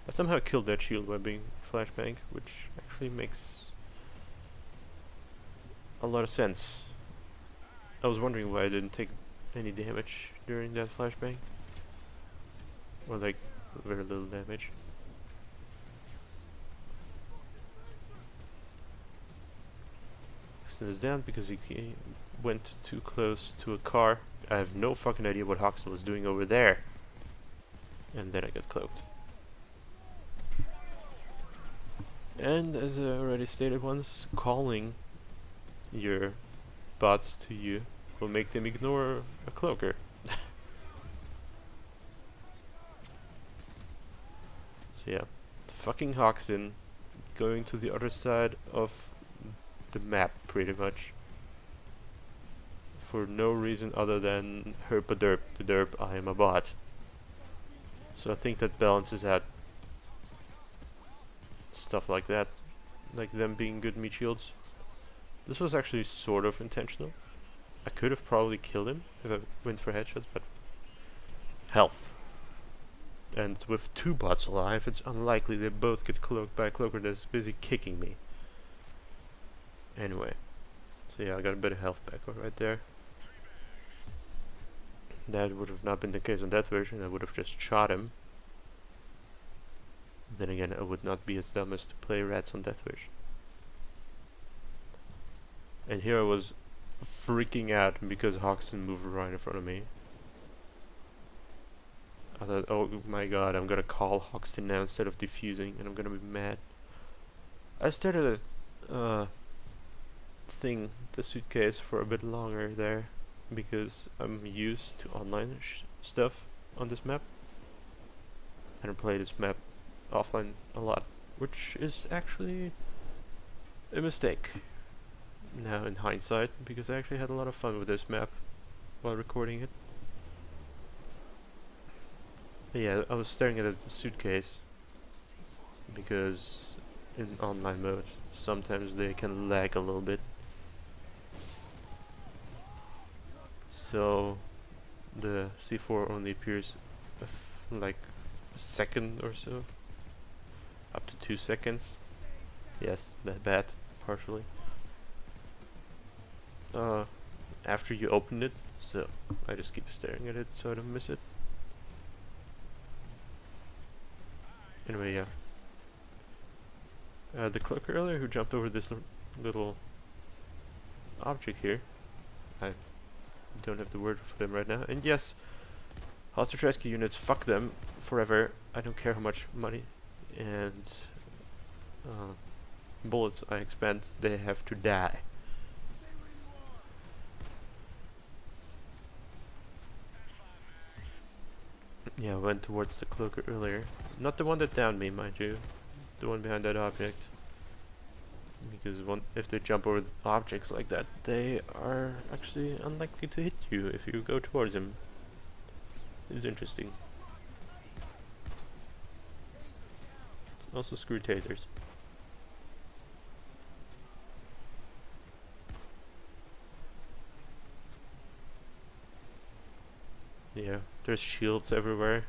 I somehow killed that shield by being flashbang, which actually makes a lot of sense. I was wondering why I didn't take any damage during that flashbang. Or like, very little damage. Hoxton is down because he went too close to a car. I have no fucking idea what Hoxton was doing over there. And then I got cloaked. And as I already stated once, calling your bots to you will make them ignore a cloaker. So yeah, fucking Hoxton going to the other side of the map pretty much. For no reason other than herp-a-derp, I am a bot. So I think that balances out stuff like that. Like them being good meat shields. This was actually sort of intentional. I could have probably killed him if I went for headshots, but health. And with two bots alive, it's unlikely they both get cloaked by a cloaker that's busy kicking me. Anyway. So yeah, I got a bit of health back right there. That would have not been the case on that version. I would have just shot him. Then again, I would not be as dumb as to play rats on that version. And here I was freaking out because Hoxton moved right in front of me. I thought, oh my god, I'm gonna call Hoxton now instead of defusing, and I'm gonna be mad. I started a the suitcase for a bit longer there, because I'm used to online stuff on this map. I don't play this map offline a lot, which is actually a mistake now in hindsight, because I actually had a lot of fun with this map while recording it. But yeah, I was staring at a suitcase because in online mode sometimes they can lag a little bit. So the C4 only appears like a second or so, up to 2 seconds. Yes, that bad, partially. After you open it, so I just keep staring at it so I don't miss it. Anyway, yeah. The cloaker earlier who jumped over this little object here, I don't have the word for them right now. And yes, hostage rescue units, fuck them forever. I don't care how much money and bullets I expend, they have to die. Yeah, I went towards the cloaker earlier. Not the one that downed me, mind you. The one behind that object. Because if they jump over the objects like that, they are actually unlikely to hit you if you go towards them. It's interesting. Also screw tasers. Yeah, there's shields everywhere,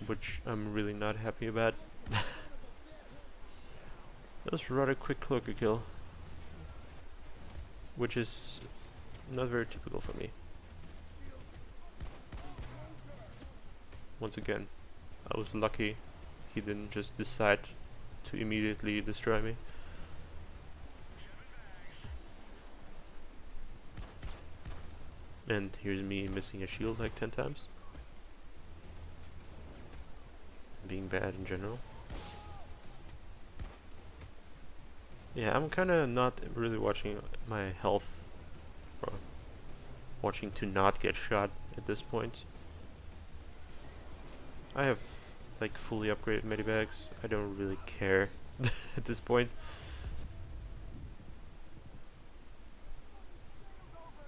which I'm really not happy about. That was a rather quick cloaker kill, which is not very typical for me. Once again, I was lucky he didn't just decide to immediately destroy me. And here's me missing a shield like 10 times. Being bad in general. Yeah, I'm kinda not really watching my health, or watching to not get shot at this point. I have like fully upgraded medibags. I don't really care at this point.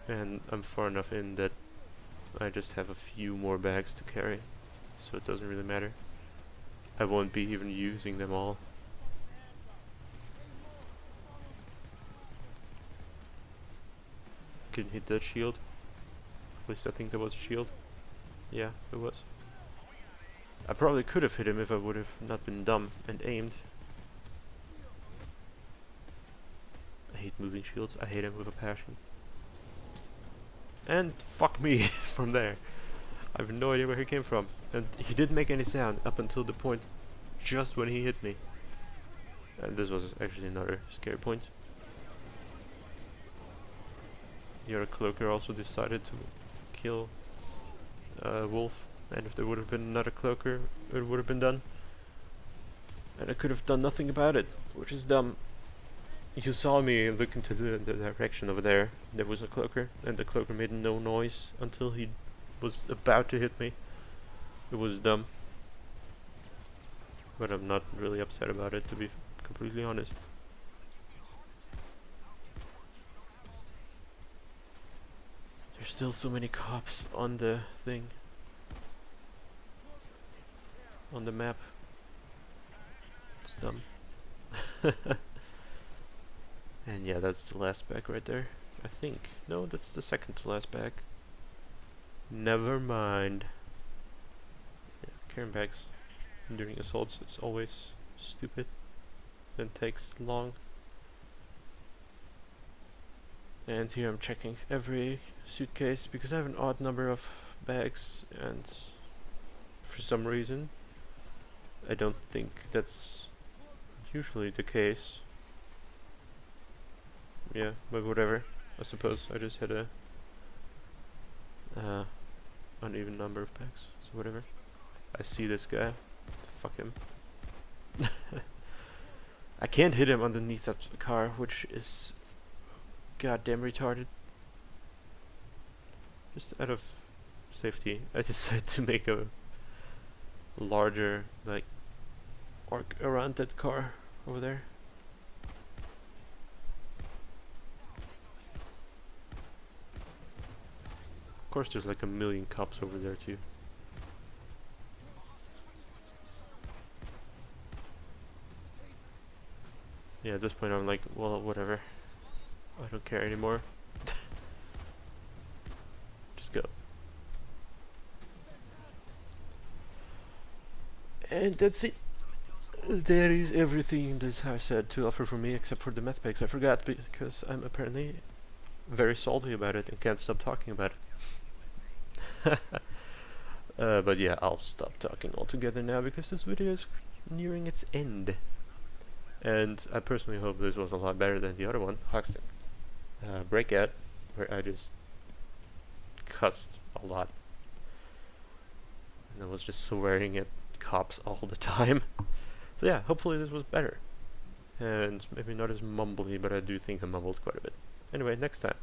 And I'm far enough in that I just have a few more bags to carry, so it doesn't really matter. I won't be even using them all. Couldn't hit that shield. At least I think that was a shield. Yeah, it was. I probably could have hit him if I would have not been dumb and aimed. I hate moving shields. I hate him with a passion. And fuck me from there. I have no idea where he came from. And he didn't make any sound up until the point just when he hit me. And this was actually another scary point. The other cloaker also decided to kill Wolf. And if there would have been another cloaker, it would have been done. And I could have done nothing about it, which is dumb. You saw me look into the direction over there. There was a cloaker, and the cloaker made no noise until he was about to hit me. It was dumb. But I'm not really upset about it, to be completely honest. There's still so many cops on the thing. On the map. It's dumb. And yeah, that's the last bag right there. I think. No, that's the second to last bag. Never mind. Yeah, carrying bags during assaults, it's always stupid and takes long. And here I'm checking every suitcase because I have an odd number of bags, and for some reason I don't think that's usually the case. Yeah, but whatever. I suppose I just had a uneven number of bags, so whatever. I see this guy. Fuck him. I can't hit him underneath that car, which is goddamn retarded. Just out of safety, I decided to make a larger, like, arc around that car over there. Of course there's like a million cops over there too. Yeah, at this point I'm like, well, whatever. I don't care anymore. Just go. And that's it. That is everything this house had to offer for me, except for the meth bags. I forgot because I'm apparently very salty about it and can't stop talking about it. But yeah, I'll stop talking altogether now because this video is nearing its end. And I personally hope this was a lot better than the other one, Hoxton. Breakout, where I just cussed a lot. And I was just swearing at cops all the time. So yeah, hopefully this was better. And maybe not as mumbly, but I do think I mumbled quite a bit. Anyway, next time.